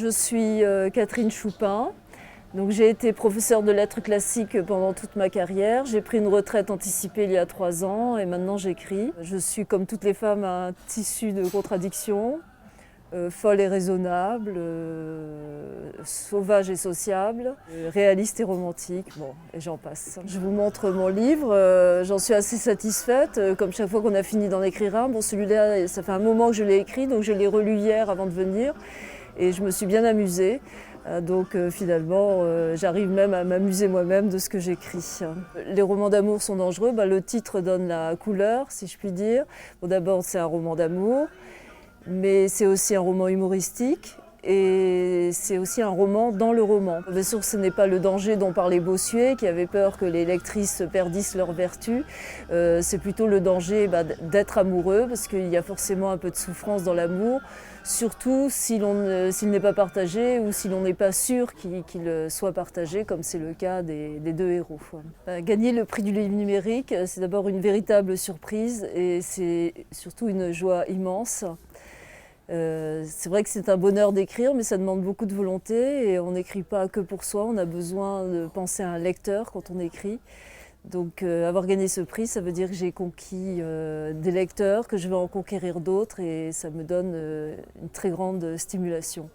Je suis Catherine Choupin. Donc, j'ai été professeure de lettres classiques pendant toute ma carrière. J'ai pris une retraite anticipée il y a 3 ans et maintenant j'écris. Je suis comme toutes les femmes un tissu de contradictions, folle et raisonnable, sauvage et sociable, réaliste et romantique, bon, et j'en passe. Je vous montre mon livre, j'en suis assez satisfaite, comme chaque fois qu'on a fini d'en écrire un. Bon, celui-là, ça fait un moment que je l'ai écrit, donc je l'ai relu hier avant de venir et je me suis bien amusée. Donc finalement, j'arrive même à m'amuser moi-même de ce que j'écris. Les romans d'amour sont dangereux, le titre donne la couleur, si je puis dire. Bon, d'abord, c'est un roman d'amour, mais c'est aussi un roman humoristique et c'est aussi un roman dans le roman. Bien sûr, ce n'est pas le danger dont parlait Bossuet, qui avait peur que les lectrices perdissent leur vertu. C'est plutôt le danger d'être amoureux, parce qu'il y a forcément un peu de souffrance dans l'amour, surtout s'il n'est pas partagé ou si l'on n'est pas sûr qu'il soit partagé, comme c'est le cas des deux héros. Gagner le prix du livre numérique, c'est d'abord une véritable surprise et c'est surtout une joie immense. C'est vrai que c'est un bonheur d'écrire, mais ça demande beaucoup de volonté et on n'écrit pas que pour soi, on a besoin de penser à un lecteur quand on écrit. Donc avoir gagné ce prix, ça veut dire que j'ai conquis des lecteurs, que je vais en conquérir d'autres et ça me donne une très grande stimulation.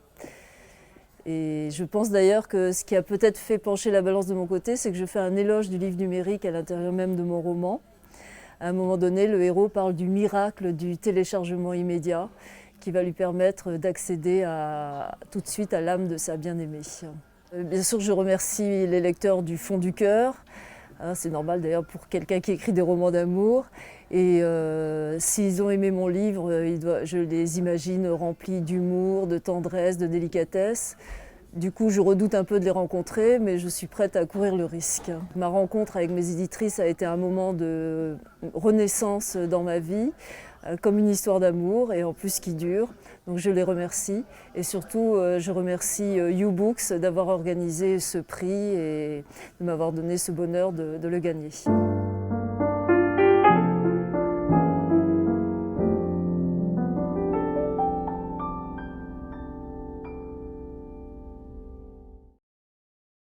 Et je pense d'ailleurs que ce qui a peut-être fait pencher la balance de mon côté, c'est que je fais un éloge du livre numérique à l'intérieur même de mon roman. À un moment donné, le héros parle du miracle du téléchargement immédiat, qui va lui permettre d'accéder tout de suite à l'âme de sa bien-aimée. Bien sûr, je remercie les lecteurs du fond du cœur. C'est normal d'ailleurs pour quelqu'un qui écrit des romans d'amour. Et s'ils ont aimé mon livre, je les imagine remplis d'humour, de tendresse, de délicatesse. Du coup, je redoute un peu de les rencontrer, mais je suis prête à courir le risque. Ma rencontre avec mes éditrices a été un moment de renaissance dans ma vie, comme une histoire d'amour et en plus qui dure. Donc je les remercie et surtout je remercie YouBooks d'avoir organisé ce prix et de m'avoir donné ce bonheur de le gagner.